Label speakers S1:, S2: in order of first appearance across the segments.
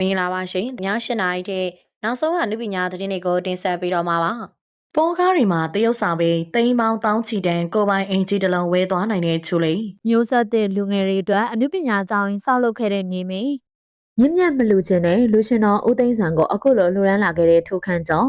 S1: မင်္ဂလာပါရှင်။ည8နာရီတဲ့နောက်ဆုံးကနုပညာသတင်းတွေကိုတင်ဆက်ပေးတော့မှာပါ။ပေါ်ကားတွေမှာတရုတ်ဆောင်ပြီးတိမ်ပေါင်းတောင်းချီတန်ကိုပိုင်အင်ဂျီတလုံးဝဲသွားနိုင်တဲ့ချူလေး
S2: မျိုးဆက်တဲ့လူငယ်တွေအတွက်အနုပညာကျောင်းရင်းဆောက်လုပ်ခဲ့တဲ့နေမင်းမြင့်မြတ်မလူချင်းနဲ့လူရှင်တော်ဦးသိန်းဆန်ကိုအခုလိုလှူဒန်းလာခဲ့တဲ့ထိုခန့်ကျော်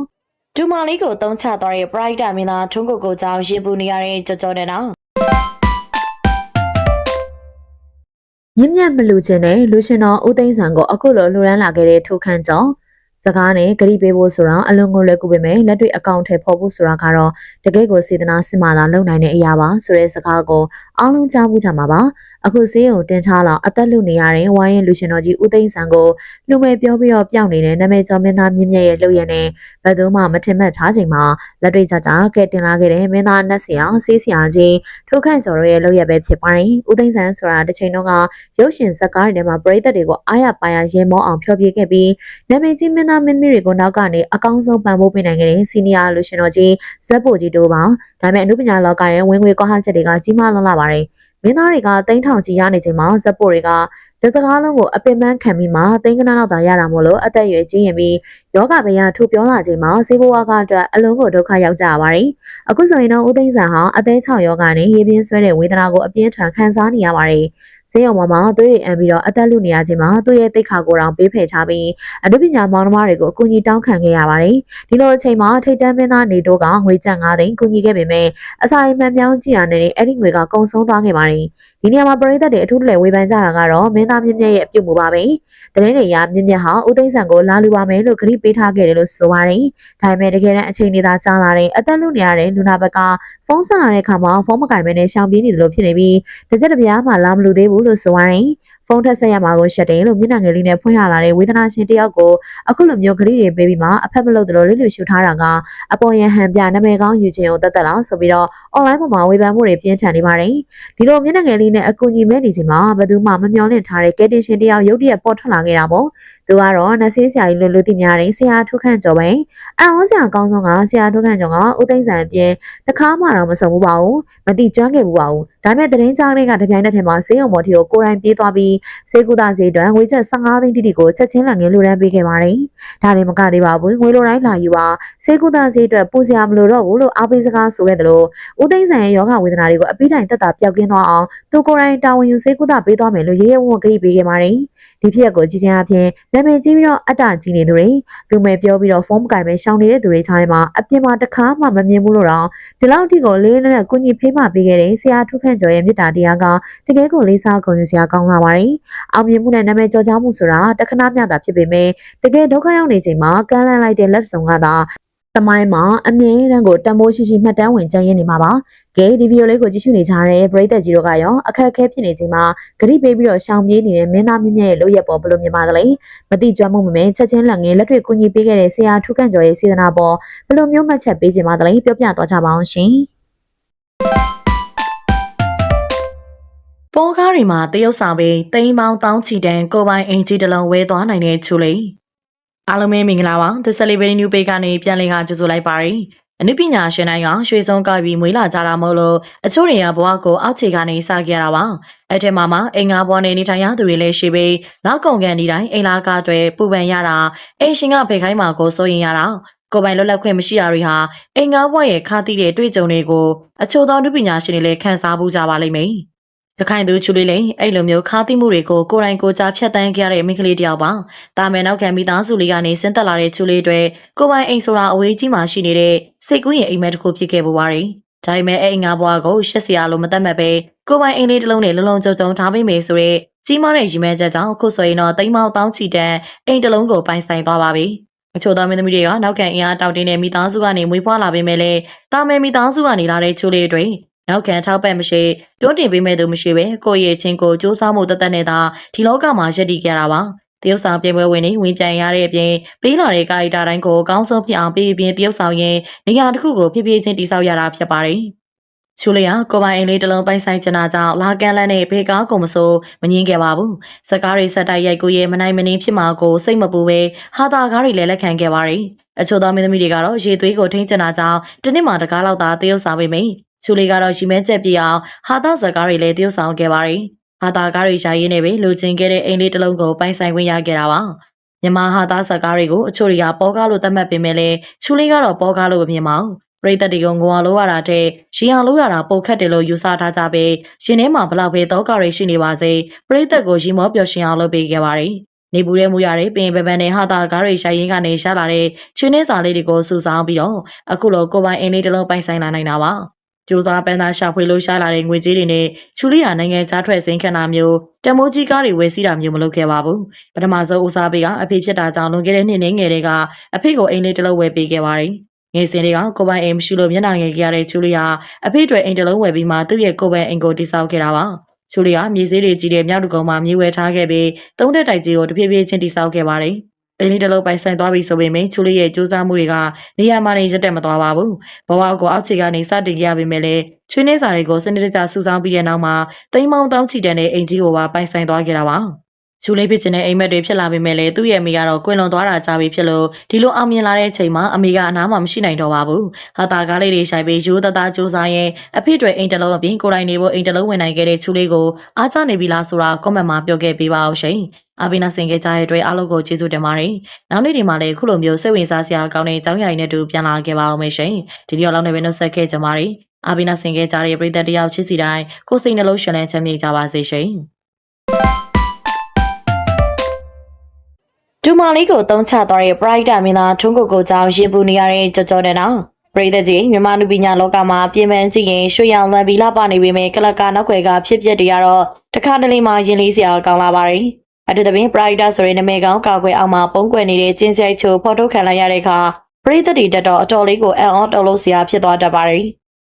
S1: ဒူမာလေးကိုတုံးချသွားတဲ့ Bright မင်းသားထွန်းကိုကိုကြောင့်ရင်ပူနေရတဲ့ကြော်ကြော်တဲ့နော်မ
S2: ြင့်မြတ်မလူချင်းနဲ့လူရှင်တော်ဦးသိန်းဆန်ကိုအခုလိုလှူဒန်းလာခဲ့တဲ့ထိုခန့်ကျော်စကားနဲ့ဂရိပေးဖို့ဆိုတာအလွန်ကိုလွယ်ကူပေမဲ့လက်တွေ့အကောင့်ထဲပေါ်ဖို့ဆိုတာကတော့တကယ့်ကိုစေတနာစစ်မှန်တာလုပ်နိုင်တဲ့အရာပါဆိုတဲ့စကားကိုအားလုံးကြားဖို့ကြမှာပါအခုစေးရုံတင်ထားလောက်အသက်လူနေရတဲ့ဝိုင်းရင်လူရှင်တော်ကြီးဦးသိန်းဆန်ကိုလူမဲ့ပြောပြီးတော့ပျောက်နေတဲ့နာမည်ကျော်မင်းသားမြင့်မြတ်ရဲ့လှုပ်ရနဲ့ဘယ်သူမှမထင်မှတ်ထားချိန်မှာလက်တွေ့ကြကြကဲတင်လာခဲ့တဲ့မင်းသားနတ်ဆရာဆေးဆရာကြီးထိုခန့်ကျော်တို့ရဲ့လှုပ်ရပဲဖြစ်ပါတယ်ဦးသိန်းဆန်ဆိုတာတစ်ချိန်တော့ကရုပ်ရှင်ဇာတ်ကားတွေထဲမှာပရိသတ်တွေကိုအားရပါရရဲမောအောင်ဖျော်ဖြေခဲ့ပြီးနာမည်ကြီးမင်းသားမင်းသမီးတွေကိုနောက်ကနေအကောင်းဆုံးပံ့ပိုးပေးနိုင်ခဲ့တဲ့စီနီယာလူရှင်တော်ကြီးဇက်ပိုကြီးတို့ပါဒါပေမဲ့အနုပညာလောကရဲ့ဝင်ငွေကောဟချက်တွေကကြီးမားလွန်းလာပါတယ်မင်းသားတွေကတိန်းထောင်ကြီးရနေချိန်မှာဇက်ပိုတွေကဒီစကားလုံးကိုအပင်ပန်းခံပြီးမှတိန်းကနလောက်သာရတာမို့လို့အသက်အရွယ်ကြီးရင်ပြီးယောဂဘေးရထူပြောလာချိန်မှာစေဘဝကအတွက်အလုံးကိုဒုက္ခရောက်ကြရပါတယ်အခုဆိုရင်တော့ဦးသိန်းဆန်ဟာအသေး6ယောဂနဲ့ရေပြင်းဆွဲတဲ့ဝေဒနာကိုအပြင်းထန်ခံစားနေရပါတယ်ဈေးရုံမှာသွေးတွေအန်ပြီးတော့အသက်လူနေရခြင်းမှာသူ့ရဲ့တိတ်ခါကိုယ်တော်ပေးဖယ်ထားပြီးအနုပညာမောင်နှမတွေကိုအကူအညီတောင်းခံခဲ့ရပါတယ်။ဒီလိုအချိန်မှာထိတ်တန်းမင်းသားနေတို့ကငွေကျပ်9သိန်းကူညီခဲ့ပေမဲ့အစာအိမ်မှန်ပြောင်းကြည့်ရတဲ့အဲ့ဒီငွေကကုန်ဆုံးသွားခဲ့ပါတယ်။ဒီနေရာမှာပရိသတ်တွေအထူးတလဲဝေဖန်ကြတာကတော့မင်းသားမြင့်မြတ်ရဲ့အပြုတ်မှုပါပဲ။တရင်တွေရမြင့်မြတ်ဟာဦးသိန်းဆန်ကိုလာလူပါမယ်လို့ဂရုပေးထားခဲ့တယ်လို့ဆိုပါတယ်။ဒါပေမဲ့တကယ်တမ်းအချိန်နေသာကြာလာတဲ့အသက်လူနေရတဲ့လူနာဘက်ကဖုန်းဆက်လာတဲ့အခါမှာဖုန်းမကင်မဲနဲ့ရှောင်ပြေးနေသလိုဖြစ်နေပြီးတစ်ချက်တစ်ပြားမှလာမလူသေးဘူးလို့ဆိုပါတယ်။ဖုန်းထက်ဆက်ရမှာကိုရှက်တယ်လို့မျက်နှာငယ်လေးနဲ့ဖွင့်ရလာတဲ့ဝေဒနာရှင်တယောက်ကိုအခုလိုမျိုးဂရိတွေပေးပြီးမှအဖက်မလို့တလို့လေးလူရှူထားတာကအပေါ်ရန်ဟန်ပြနာမည်ကောင်းယူခြင်းကိုတတ်တက်လောက်ဆိုပြီးတော့ online ပေါ်မှာဝေဖန်မှုတွေပြင်းထန်နေပါတယ်။ဒီလိုမျက်နှာငယ်လေးနဲ့အကူအညီမဲ့နေချိန်မှာဘယ်သူမှမမျှော်လင့်ထားတဲ့ကယ်တင်ရှင်တယောက်ရုတ်တရက်ပေါ်ထွက်လာခဲ့တာပေါ့။သူကတော့နဆေးဆရာကြီးလို့လူသိများတဲ့ဆရာထုခန့်ကျော်ပဲ။အံ့ဩစရာအကောင်းဆုံးကဆရာထုခန့်ကျော်ကဦးသိန်းဆန်အပြင်တစ်ခါမှတော့မဆုံဘူးပါဘူး။မတိကျွမ်းခဲ့ဘူးပါဘူး။ဒါပေမဲ့သတင်းကြားတွေကတပြိုင်နက်တည်းမှာဆေးရုံပေါ်ထီကိုကိုယ်တိုင်ပြေးသွားပြီးဆေးကုသဆေးအတွက်ငွေကျပ်15သိန်းတိတိကိုချက်ချင်းလက်ငင်းလူတန်းပေးခဲ့ပါတယ်။ဒါလည်းမကသေးပါဘူး။ငွေလိုတိုင်းလာယူပါဆေးကုသဆေးအတွက်ပူစရာမလိုတော့ဘူးလို့အားပေးစကားဆိုခဲ့တယ်လို့ဦးသိန်းဆန်ရဲ့ယောဂဝေဒနာတွေကိုအပိတိုင်တက်တာပျောက်ကင်းသွားအောင်သူကိုယ်တိုင်တာဝန်ယူဆေးကုသပေးသွားမယ်လို့ရဲရဲဝံ့ဝံ့ကြေညာပေးခဲ့ပါတယ်။ဒီဖြစ်ရပ်ကိုကြည်ချင်းအပြင်နာမည်ကြီးပြီးတော့အတ္တကြီးနေသူတွေလူမဲ့ပြောပြီးတော့ဖုန်းမကင်ပဲရှောင်နေတဲ့သူတွေခြားထဲမှာအပြင်မှာတစ်ခါမှမမြင်ဘူးလို့တော့ဒီလောက်ထိကိုလေးနဲ့ကုညီဖေးမှပေးခဲ့တဲ့ဆရာထုခန့်ကျော်ရဲ့မေတ္တာတရားကတကယ်ကိုလေးစားဂုဏ်ယူစရာကောင်းလာပါတယ်။အောင်မြင်မှုနဲ့နာမည်ကျော်ကြားမှုဆိုတာတခဏမျှတာဖြစ်ပေမဲ့တကယ်ဒုက္ခရောက်နေချိန်မှာကမ်းလှမ်းလိုက်တဲ့လက်ဆောင်ကသာသမိုင်းမှာအမြဲတမ်းကိုတန်ဖိုးရှိရှိမှတ်တမ်းဝင်ကြရနေမှာပါ။ကဲဒီဗီဒီယိုလေးကိုကြည့်ရှုနေကြတဲ့ပရိသတ်ကြီးတို့ကရောအခက်အခဲဖြစ်နေချိန်မှာဂရိပေးပြီးတော့ရှောင်ပြေးနေတဲ့မင်းသားမြင့်မြတ်ရဲ့လုပ်ရက်ပေါ်ဘယ်လိုမြင်ပါသလဲ။မတိကျွမ်းမှုမမဲချက်ချင်းလက်ငယ်လက်တွေ့ကူညီပေးခဲ့တဲ့ဆရာထုခန့်ကျော်ရဲ့စေတနာပေါ်ဘယ်လိုမျိုးမှတ်ချက်ပေးခြင်းပါသလဲပြောပြသွားကြပါအောင်ရှင်။
S1: ပေါ်ကားတွေမှာတရုတ်ဆောင်ပြီးတိမ်ပေါင်းတောင်းချီတန်ကိုပိုင်အင်ဂျီတလုံးဝဲသွားနိုင်တဲ့ချူလေးအားလုံးပဲမင်္ဂလာပါ The Celebrity New Page ကနေပြန်လည်ကကြိုဆိုလိုက်ပါရစေအနုပညာရှင်တိုင်းကရွှေစုံကပြီးမွေးလာကြတာမဟုတ်လို့အချို့တွေကဘဝကိုအောက်ခြေကနေစကြရတာပါအဲ့ထဲမှာအင်္ဂါဘဝနဲ့နေထိုင်ရသူတွေလည်းရှိပြီးလောက်ကုန်ကန်ဒီတိုင်းအိမ်လာကားတွေပူပန်ရတာအိမ်ရှင်ကဖေခိုင်းမှာကိုစိုးရင်ရတာကိုပိုင်လွတ်လပ်ခွင့်မရှိတာတွေဟာအင်္ဂါဘဝရဲ့ခါတိတဲ့တွေ့ကြုံတွေကိုအချို့သောအနုပညာရှင်တွေလည်းခံစားဖို့ကြပါလိမ့်မယ်တခိုင်သူချူလေးလေးအဲ့လိုမျိုးခါတိမှုတွေကိုကိုယ်တိုင်ကိုကြားဖြတ်တန်းကြရတဲ့မိန်းကလေးတယောက်ပါတာမယ်နောက်ခံမိသားစုလေးကနေဆင်းသက်လာတဲ့ချူလေးတွေကိုပိုင်အိမ်ဆိုတာအဝေးကြီးမှာရှိနေတဲ့စိတ်ကူးရဲ့အိမ်မက်တစ်ခုဖြစ်ခဲ့ပူပါတယ်ဒါပေမဲ့အဲ့ငါဘွားကိုရှက်စရာလို့မတတ်မှတ်ပဲကိုပိုင်အိမ်လေးတစ်လုံးနဲ့လုံလုံချုံချုံထားပေးမယ်ဆိုရဲကြီးမားတဲ့ရီမဲချက်ကြောင့်အခုဆိုရင်တော့တိမ်မောင်းတောင်းချီတန်အိမ်တစ်လုံးကိုပိုင်ဆိုင်သွားပါပြီအချို့သောမင်းသမီးတွေကနောက်ခံအင်အားတောက်တင်းတဲ့မိသားစုကနေမွေးဖွားလာပေမဲ့လည်းတာမယ်မိသားစုကနေလာတဲ့ချူလေးတွေနောက်ခံထောက်ပံ့မရှိတွန်းတင်ပေးမဲ့သူမရှိပဲကိုယ့်ရဲ့ချင်းကိုစူးစမ်းမှုတသက်နဲ့သာဒီလောကမှာရည်တည်ကြတာပါတရုတ်ဆောင်ပြင်ပွဲဝင်နေဝင်ပြန်ရတဲ့အပြင်ပေးလာတဲ့ကာရီတာတိုင်းကိုအကောင်းဆုံးဖြစ်အောင်ပေးပြီးတရုတ်ဆောင်ရင်နေရာတစ်ခုကိုဖြည်းဖြည်းချင်းတိဆောက်ရတာဖြစ်ပါတယ်ချူလီယာကိုပိုင်အိမ်လေးတစ်လုံးပိုင်ဆိုင်ချင်တာကြောင့်လာကန်လန်းနဲ့ဘေကားကိုမစိုးမငင်းခဲ့ပါဘူးစကားတွေဆက်တိုက်ရိုက်ကိုရဲ့မနိုင်မနှင်းဖြစ်မှာကိုစိတ်မပူပဲဟာတာကားတွေလည်းလက်ခံခဲ့ပါတယ်အချို့သောမင်းသမီးတွေကတော့ရေသွေးကိုထိန်းချင်တာကြောင့်တနစ်မှတကားလောက်သာတရုတ်ဆောင်ပေးမိချူလီကတော့ရီမဲချက်ပြအောင်ဟာတာစကားတွေလည်းတရုတ်ဆောင်ခဲ့ပါတယ်ဟာတာကားတွေရှာရင်းနဲ့ပဲလူချင်းခဲ့တဲ့အိမ်လေးတစ်လုံးကိုပိုင်ဆိုင်ခွင့်ရခဲ့တာပါ မြန်မာဟာသားဇာတ်ကားတွေကိုအချို့တွေကပေါ်ကားလို့သတ်မှတ်ပေမဲ့လည်းချူလေးကတော့ပေါ်ကားလို့မမြင်ပါဘူးပရိသတ်တွေကိုငိုအောင်လုပ်ရတာတဲ့ရှင်အောင်လုပ်ရတာပိုခက်တယ်လို့ယူဆထားကြပြီးရှင်ထဲမှာဘလောက်ပဲတောကတွေရှိနေပါစေပရိသတ်ကိုရီမောပျော်ရှင်အောင်လုပ်ပေးခဲ့ပါတယ်နေပူတဲ့မူရတဲ့ပင်ပပန်းနဲ့ဟာတာကားတွေရှိုင်းရင်းကနေရှာလာတဲ့ချွေးနှဲစာလေးတွေကိုစုဆောင်းပြီးတော့အခုလိုကိုပိုင်အင်းလေးတစ်လုံးပိုင်ဆိုင်လာနိုင်တာပါကျိုးစားပန်းသားရှာဖွေလို့ရှာလာတဲ့ငွေကြေးတွေနဲ့ချူလီယာနိုင်ငံခြားထွက်စိန်ခဏမျိုးတမိုးကြီးကားတွေဝယ်စီးတာမျိုးမလုပ်ခဲ့ပါဘူးပထမဆုံးဦးစားပေးကအဖေဖြစ်တာကြောင့်လွန်ခဲ့တဲ့နှစ်ငယ်တွေကအဖေကိုအိမ်လေးတစ်လုံးဝယ်ပေးခဲ့ပါတယ်ငယ်စဉ်တွေကကိုပိုင်အိမ်မရှိလို့မျက်နှာငယ်ကြရတဲ့ချူလီယာအဖေတွေအိမ်တစ်လုံးဝယ်ပြီးမှသူ့ရဲ့ကိုပိုင်အိမ်ကိုတိစောက်ခဲ့တာပါချူလီယာမြေစည်းတွေကြီးတဲ့မြောက်တကုံမှာမြေဝဲထားခဲ့ပြီးသုံးတက်တိုက်ကြီးကိုတဖြည်းဖြည်းချင်းတိစောက်ခဲ့ပါတယ်အင်းလေးတလုံးပိုင်ဆိုင်သွားပြီဆိုပေမဲ့ချူလေးရဲ့စူးစမ်းမှုတွေကနေရာမှာနေရက်တက်မသွားပါဘူးဘဝကိုအောက်ခြေကနေစတင်ကြရပေမဲ့လည်းချွေးနှဲစာတွေကိုစနစ်တကျစူးစမ်းပြီးတဲ့နောက်မှာတိမ်မောင်းတောင်းချီတန်တဲ့အိမ်ကြီးကိုပါပိုင်ဆိုင်သွားခဲ့တာပါချူလေးဖြစ်ခြင်းတဲ့အိမ်မက်တွေဖြစ်လာပေမဲ့လည်းသူ့ရဲ့မိကတော့ကွင်လွန်သွားတာကြာပြီဖြစ်လို့ဒီလိုအောင်မြင်လာတဲ့အချိန်မှာအမေကအနားမှာမရှိနိုင်တော့ပါဘူးဟာတာကားလေးတွေရှိုင်ပြီးရိုးသားသားစူးစမ်းရင်အဖေတွေအိမ်တလုံးအပြင်ကိုယ်တိုင်နေဖို့အိမ်တလုံးဝင်နိုင်ခဲ့တဲ့ချူလေးကိုအားကျနေပြီလားဆိုတာကွန်မန့်မှာပြောခဲ့ပေးပါအောင်ရှင်အဘိနာစင်ခဲ့ကြတဲ့အတွက်အားလုံးကိုကျေးဇူးတင်ပါတယ်။နောက်နေ့ဒီမှာလည်းခုလိုမျိုးစိတ်ဝင်စားစရာကောင်းတဲ့အကြောင်းအရာတွေနဲ့တူပြန်လာခဲ့ပါအောင်မယ်ရှင်။ဒီနေ့လောက်နဲ့ပဲနှုတ်ဆက်ခဲ့ကြပါမယ်။အဘိနာစင်ခဲ့ကြတဲ့ပရိသတ်တယောက်ချစ်စီတိုင်းကိုစိတ်နှလုံးရှင်လန်းချမ်းမြေ့ကြပါစေရှင်။ဒူမာလေးကိုတုံးချသွားတဲ့ Brighter မင်းသားထွန်းကိုကိုကြောင့်ရင်ပူနေရတဲ့ကြော်ကြော်တဲ့နော်ပရိသတ်ကြီးမြန်မာလူပညာလောကမှာပြင်ပန်းကြည့်ရင်ရွှေရောင်လွန်ပြီးလာပနေပေမဲ့ကလကာနောက်ွယ်ကဖြစ်ပျက်တွေကတော့တခါတလေမှရင်လေးစရာကောင်းလာပါတယ်အတူတပင် Brighter ဆိုတဲ့နာမည်ကောင်းကာကွယ်အောင်မှာပုံကွယ်နေတဲ့ကျင်းဆိုင်ချိုဖော်ထုတ်ခံလိုက်ရတဲ့အခါပရိသတ်တွေတက်တော့အတော်လေးကိုအံ့ဩတုန်လှုပ်စရာဖြစ်သွားတတ်ပါတယ်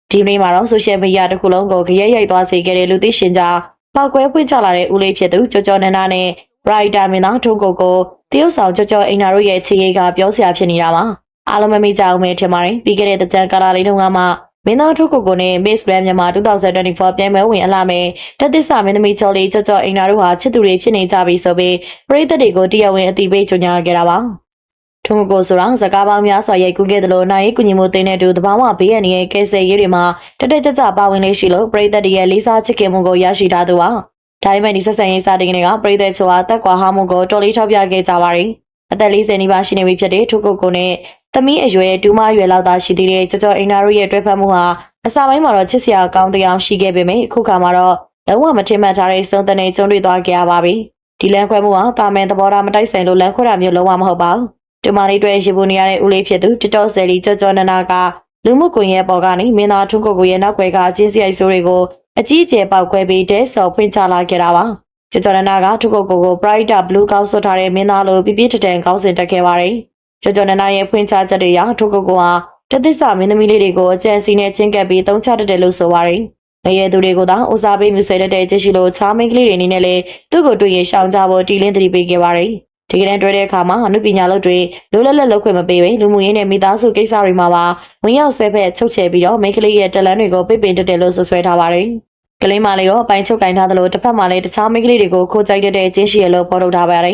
S1: ဒီနေ့မှာတော့ social media တစ်ခုလုံးကိုကြရိုက်သွားစေခဲ့တဲ့လူသိရှင်ကြားပောက်ကွဲပွင့်ချလာတဲ့ဦးလေးဖြစ်သူကြော်ကြော်နန္ဒနဲ့ Brighter မင်းသားထွန်းကိုကိုတရုတ်ဆောင်ကြော်ကြော်အိမ်နာတို့ရဲ့ခြေရိပ်ကပြောစရာဖြစ်နေတာပါအားလုံးမမေ့ကြအောင်ပဲထင်ပါတယ်ပြီးခဲ့တဲ့တကြံကာလာလေးတုန်းကမှမင်းသားထုကိုကိုနဲ့ Miss Grand မြန်မာ2024ပြိုင်ပွဲဝင်အလာမယ်တက်သစ္စာမင်းသမီးချော်လေးကြော်ကြော်အိမ်နာတို့ဟာချစ်သူတွေဖြစ်နေကြပြီဆိုပြီးပရိသတ်တွေကိုတရားဝင်အသိပေးကြေညာခဲ့တာပါထုံကိုဆိုတာစကားပေါင်းများစွာရိုက်ကူးခဲ့သလိုနိုင်ရေးကုညီမှုသိတဲ့တူတဘာဝဘေးရန်ရဲ့ကဲဆယ်ရေးတွေမှာတက်တက်ကြကြပါဝင်လေးရှိလို့ပရိသတ်တွေရဲ့လေးစားချစ်ခင်မှုကိုရရှိထားသူပါဒါပေမဲ့ဒီဆက်ဆံရေးစာတင်တွေကပရိသတ်ချိုအားတက်ကွာဟာမှုကိုတော်လေးထောက်ပြခဲ့ကြပါတယ်အသက်40နီးပါးရှိနေပြီဖြစ်တဲ့ထုကိုကိုနဲ့သမီးအရွယ်ဒူးမရွယ်လောက်သာရှိသေးတဲ့ကြော်ကြော်အိမ်နာတို့ရဲ့တွဲဖက်မှုဟာအစပိုင်းမှာတော့ချစ်စရာကောင်းတရားရှိခဲ့ပေမဲ့အခုခါမှာတော့လုံးဝမထင်မှတ်ထားတဲ့စုံတဲ့ကျုံတွေ့သွားကြရပါပြီဒီလန်ခွဲမှုဟာတာမန်သဘောထားမတိုက်ဆိုင်လို့လန်ခွဲတာမျိုးလုံးဝမဟုတ်ပါဘူးဒီမာလေးတွေရေပူနေရတဲ့ဦးလေးဖြစ်သူTikTok ဆယ်လီကြော်ကြော်နနာကလူမှုကွန်ရက်ပေါ်ကနေမင်းသားထွန်းကိုကိုရဲ့နောက်ွယ်ကအချင်းစရိုက်ဆိုးတွေကိုအကြီးအကျယ်ပေါက်ခွဲပြီးတဲဆော်ဖွင့်ချလာခဲ့တာပါကြော်ကြော်နနာကထုကိုကိုကို Brighter Blue ကောက်ဆွတ်ထားတဲ့မင်းသားလိုပြပြထထန်ကောင်းစင်တက်ခဲ့ပါတယ်ကြော်ကြော်နနာရဲ့ဖွင့်ချချက်တွေအရထုကိုကိုဟာတသစ္စာမင်းသမီးလေးတွေကိုအကြံစီနဲ့ချင်းကပ်ပြီးတုံးချတတ်တယ်လို့ဆိုပါတယ်ငရဲသူတွေကိုသာဦးစားပေးမြူဆွဲတတ်တဲ့ချက်ရှိလို့ချားမင်းကလေးတွေအနေနဲ့လည်းသူ့ကိုတွေ့ရင်ရှောင်ကြဖို့တီလင်းသတိပေးခဲ့ပါတယ်ဒီကနေ့တွေ့တဲ့အခါမှာအနုပညာလုပ်တွေလိုလက်လက်လုပ်ခွင့်မပေးဘဲလူမှုရေးနဲ့မိသားစုကိစ္စတွေမှာပါဝင်ရောက်ဆဲဖက်ချုပ်ချယ်ပြီးတော့မိန်းကလေးရဲ့တလန်းတွေကိုပိတ်ပင်တက်တယ်လို့ဆွဆွဲထားပါတယ်ကလေးမလေးရောအပိုင်းချုပ်ကင်ထားသလိုတစ်ဖက်မှာလည်းတခြားမိန်းကလေးတွေကိုခိုးကြိုက်တဲ့အချင်းရှိရလို့ပေါ်ထုတ်ထားပါတယ်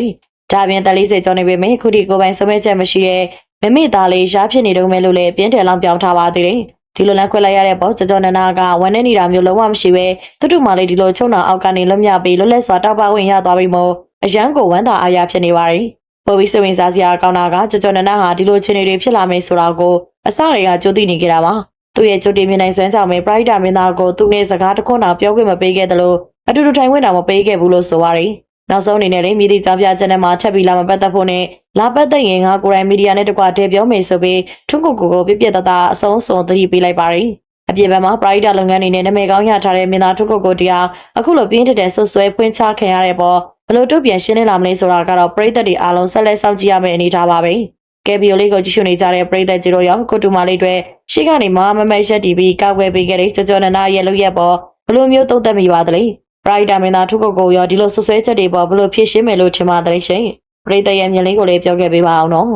S1: ဒါပြင်တက်40ကျော်နေပေမဲ့ခုထိကိုပိုင်ဆုံးဖြတ်ချက်မရှိတဲ့မမေသားလေးရှားဖြစ်နေတော့မယ်လို့လည်းပြင်းထန်လောင်ပြောင်းထားပါသေးတယ်ဒီလိုလမ်းခွဲလိုက်ရတဲ့ပေါ်ကြော်နနာကဝန်နေနေတာမျိုးလုံးဝမရှိပဲတူတူမှလေးဒီလိုချုံနာအောက်ကနေလွတ်မြောက်ပြီးလွတ်လပ်စွာတောက်ပဝင်ရသွားပြီးမို့အရန်ကိုဝမ်းသာအားရဖြစ်နေပါတယ်ပိုပြီးစိတ်ဝင်စားစရာကောင်းတာကကြော်နနာဟာဒီလိုခြေနေတွေဖြစ်လာမယ်ဆိုတာကိုအစတွေကကြိုသိနေကြတာပါသူ့ရဲ့ကြိုတင်မြင်နိုင်စွမ်းကြောင့်ပဲ Brighter မင်းသားကိုသူ့ရဲ့စကားတစ်ခွန်းတောင်ပြောခွင့်မပေးခဲ့သလိုအတူတူထိုင်ခွင့်တောင်မပေးခဲ့ဘူးလို့ဆိုပါတယ်နောက်ဆုံးအနေနဲ့လေမြည်သည့်ကြောင်ပြချက်နဲ့မှထပ်ပြီးလာမပတ်သက်ဖို့နဲ့လာပတ်သက်ရင်ငါကိုယ်တိုင်မီဒီယာနဲ့တကွာတည်းပြောမယ်ဆိုပြီးထွန်းကိုပြပြတသားအဆုံးစွန်သတိပေးလိုက်ပါတယ်အပြည့်ဘက်မှာ Brighter လုပ်ငန်းအနေနဲ့နာမည်ကောင်းရထားတဲ့မင်းသားထွန်းကိုတရားအခုလိုပြင်းထန်တဲ့ဆွဆွဲဖွင့်ချခံရတဲ့ပေါ်ဘလို့တုတ်ပြန်ရှင်းနေလာမလဲဆိုတာကတော့ပရိသတ်တွေအားလုံးဆက်လက်စောင့်ကြည့်ရမယ့်အနေအထားပါပဲကဲဗီယိုလေးကိုကြည့်ရှုနေကြတဲ့ပရိသတ်ကြီးတို့ရောကိုတူမလေးတွေရှေ့ကနေမမက်ရက်တီပြီးကောက်ွယ်ပေးခဲ့တဲ့ကြော်နနာရဲ့လုပ်ရက်ပေါ်ဘလို့မျိုးသုံးသပ်မိပါသလဲBrighter မင်းသားထုကိုရောဒီလိုဆွဆွဲချက်တွေပေါ်ဘလို့ဖြည့်ရှင်းမယ်လို့ထင်ပါတယ်ရှင်ပရိသတ်ရဲ့မြင်လေးကိုလည်းပြောခဲ့ပေးပါအောင်နော်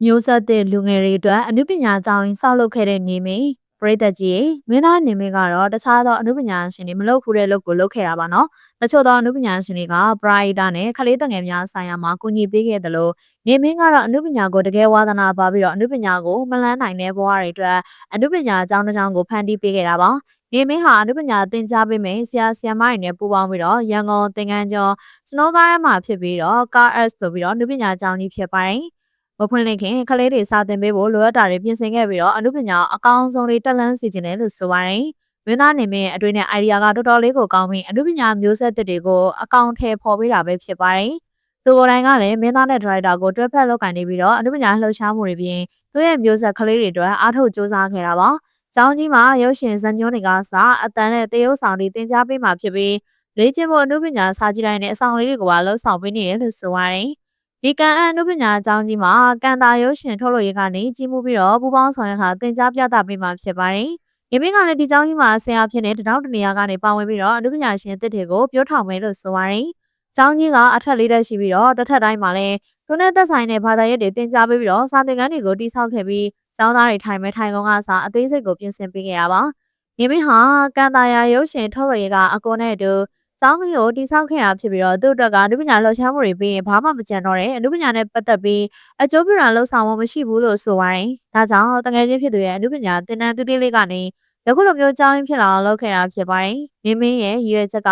S2: မျိုးဆက်တဲ့လူငယ်တွေအတွက်အနုပညာကျောင်းရင်းဆောက်လုပ်ခဲ့တဲ့နေမင်းပရိသတ်ကြီးမင်းသားနေမင်းကတော့တခြားသောအနုပညာရှင်တွေမလုပ်ဘူးတဲ့လုပ်ကိုလုပ်ခဲ့တာပါနော်တချို့သောအနုပညာရှင်တွေက Brighter နဲ့ခလေးတငယ်များဆိုင်ရာမှာကူညီပေးခဲ့တယ်လို့နေမင်းကတော့အနုပညာကိုတကယ်ဝါသနာပါပြီးတော့အနုပညာကိုမလန်းနိုင်တဲ့ဘဝတွေအတွက်အနုပညာကျောင်းတစ်ကျောင်းကိုဖန်တီးပေးခဲ့တာပါ နေမင်းဟာအနုပညာသင်ကြားပေးမယ်ဆရာဆရာမတွေနဲ့ပူးပေါင်းပြီးတော့ရန်ကုန်သင်္ကန်းကျော်စနိုးကားထဲမှာဖြစ်ပြီးတော့ Car S ဆိုပြီးတော့အနုပညာကျောင်းကြီးဖြစ်ပါတယ်။မဖွင့်လှစ်ခင်ကလေးတွေစာသင်ပေးဖို့လိုအပ်တာတွေပြင်ဆင်ခဲ့ပြီးတော့အနုပညာအကောင်းဆုံးလေးတက်လှမ်းစီခြင်းတယ်လို့ဆိုပါတယ်။မင်းသားနေမင်းအတွင်းနဲ့ idea ကတော်တော်လေးကိုကောင်းပြီးအနုပညာမျိုးဆက်သစ်တွေကိုအကောင့်ထဲပေါ်ပေးတာပဲဖြစ်ပါတယ်။သူကိုယ်တိုင်ကလည်းမင်းသားနဲ့ဒရိုက်တာကိုတွဲဖက်လုပ်ကိုင်နေပြီးတော့အနုပညာလှုပ်ရှားမှုတွေပြင်သူ့ရဲ့မျိုးဆက်ကလေးတွေအတွက်အားထုတ်စူးစမ်းခဲ့တာပါ။ကျောင်းကြီးမှာရုပ်ရှင်ဇာတ်ညွှန်းတွေကစအတန်နဲ့တရုပ်ဆောင်တွေတင် जा ပေးမှာဖြစ်ပြီးလေ့ကျင့်ဖို့အနုပညာစာကြည့်တိုင်းနဲ့အဆောင်လေးတွေကိုပါလှုပ်ဆောင်ပေးနေတယ်လို့ဆိုပါတယ်။ဒီကန်အန်အနုပညာကျောင်းကြီးမှာကန်တာရုပ်ရှင်ထုတ်လုပ်ရေးကနေကြီးမှုပြီးတော့ပူပေါင်းဆောင်ရွက်ခါတင် जा ပြသပေးမှာဖြစ်ပါတယ်။ဒီမင်းကလည်းဒီကျောင်းကြီးမှာဆရာဖြစ်နေတနောက်တနေရာကနေပါဝင်ပြီးတော့အနုပညာရှင်အသစ်တွေကိုပြောထောင်မယ်လို့ဆိုပါတယ်။ကျောင်းကြီးကအထက်လေးတက်ရှိပြီးတော့တစ်ထပ်တိုင်းမှာလည်းသူနဲ့သက်ဆိုင်တဲ့ဘာသာရပ်တွေတင် जा ပေးပြီးတော့စာသင်ခန်းတွေကိုတိစောက်ခဲ့ပြီးကျောင်းသားတွေထိုင်မဲ့ထိုင်ကုန်းကစားအသေးစိတ်ကိုပြင်ဆင်ပေးခဲ့တာပါ။နေမင်းဟာကန်တာယာရုပ်ရှင်ထုတ်လုပ်ရေးကအကိုနဲ့အတူကျောင်းကြီးကိုတိစောက်ခဲ့တာဖြစ်ပြီးတော့သူ့အတွက်ကအနုပညာလှူရှားမှုတွေပြီးရင်ဘာမှမကြံတော့တဲ့အနုပညာနဲ့ပတ်သက်ပြီးအကျိုးပြုတာလှုပ်ဆောင်မှုမရှိဘူးလို့ဆိုပါတယ်။ဒါကြောင့်တကယ်ချင်းဖြစ်သူရဲ့အနုပညာသင်တန်းသေးသေးလေးကနေယခုလိုမျိုးကျောင်းရင်းဖြစ်လာအောင်လုပ်ခဲ့တာဖြစ်ပါတယ်။နေမင်းရဲ့ရည်ရွယ်ချက်က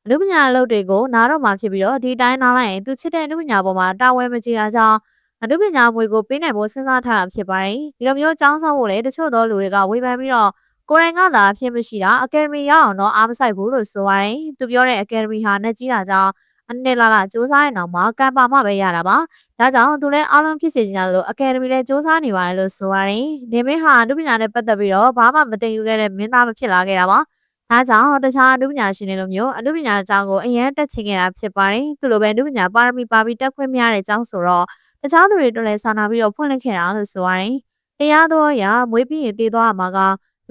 S2: အနုပညာအလုပ်တွေကိုနားတော့မှဖြစ်ပြီးတော့ဒီတိုင်းနားလိုက်ရင်သူချစ်တဲ့အနုပညာပေါ်မှာတာဝန်မကြီးတာကြောင့်အနုပညာမွေကိုပေးနိုင်ဖို့စဉ်းစားထားတာဖြစ်ပါတယ်။ဒီလိုမျိုးចောင်းဆောင်ဖို့လေတချို့သောလူတွေကဝေဖန်ပြီးတော့ကိုယ်တိုင်ကသာအဖြစ်မရှိတာအကယ်ဒမီရအောင်တော့အားမဆိုင်ဘူးလို့ဆိုပါတယ်။သူပြောတဲ့အကယ်ဒမီဟာနဲ့ကြီးတာကြောင့်အနှစ်လာစူးစမ်းရအောင်မှာကံပါမှပဲရတာပါ။ဒါကြောင့်သူလည်းအားလုံးဖြစ်စေချင်တယ်လို့အကယ်ဒမီလည်းစူးစမ်းနေပါတယ်လို့ဆိုပါတယ်။နေမင်းဟာအနုပညာနဲ့ပတ်သက်ပြီးတော့ဘာမှမသိယူခဲ့တဲ့မင်းသားမဖြစ်လာခဲ့တာပါ။ဒါကြောင့်တခြားအနုပညာရှင်တွေလိုမျိုးအနုပညာအကြောင်းကိုအရင်တက်ချင်ခဲ့တာဖြစ်ပါတယ်။သူလိုပဲအနုပညာပါရမီပါပြီးတက်ခွင့်မရတဲ့အကြောင်းဆိုတော့တခြားသူတွေတို့လည်းစာနာပြီးတော့ဖွင့်လှစ်ခဲ့တာလို့ဆိုရတယ်။တရားတော်အရာမွေးပြီးရင်တည်သွားမှာက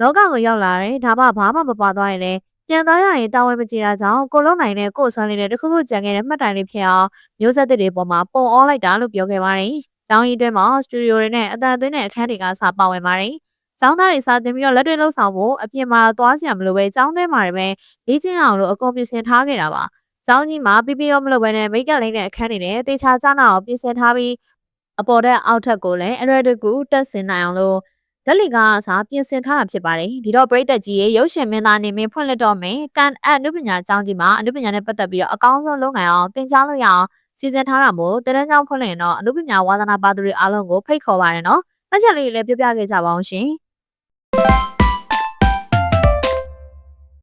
S2: လောကကိုရောက်လာတယ်ဒါမှဘာမှမပါသွားရင်လည်းပြန်သွားရရင်တာဝန်မကျေတာကြောင့်ကိုလုံးနိုင်တဲ့ကိုယ်ဆွမ်းလေးနဲ့တခုခုကြံခဲ့တဲ့မှတ်တိုင်လေးဖြစ်အောင်မျိုးဆက်သစ်တွေပေါ်မှာပုံအောလိုက်တာလို့ပြောခဲ့ပါတယ်။ကျောင်းကြီးအတွင်းမှာစတူဒီယိုတွေနဲ့အတန်အသွင်းတဲ့အခန်းတွေကစာပါဝင်ပါတယ်။ကျောင်းသားတွေစာသင်ပြီးတော့လက်တွေ့လှုပ်ဆောင်ဖို့အပြင်မှာသွားစရာမလိုပဲကျောင်းထဲမှာပဲလေ့ကျင့်အောင်လို့အကုန်ပြင်ဆင်ထားခဲ့တာပါ။ကျောင်းကြီးမှာပြပြရောမလုပ်ဘဲနဲ့မိတ်ကပ်လိမ့်တဲ့အခန်းတွေနဲ့တေချာကျနာအောင်ပြင်ဆင်ထားပြီးအပေါ်တက်အောက်ထက်ကိုလည်းအရွယ်တကူတက်ဆင်နိုင်အောင်လို့ဓာတ်လီကအစားပြင်ဆင်ထားတာဖြစ်ပါတယ်ဒီတော့ပရိသတ်ကြီးရဲ့ရုပ်ရှင်မင်းသားနေမင်းဖွင့်လှစ်တော့မယ်ကန်အနုပညာကျောင်းကြီးမှာအနုပညာနဲ့ပတ်သက်ပြီးတော့အကောင်းဆုံးလုပ်နိုင်အောင်သင်ကြားလို့ရအောင်စီစဉ်ထားတာမို့တန်းကျောင်းဖွင့်လှစ်ရင်တော့အနုပညာဝါသနာပါသူတွေအားလုံးကိုဖိတ်ခေါ်ပါရနော်မှတ်ချက်လေးတွေလည်းပြပြခဲ့ကြပါအောင်ရှင်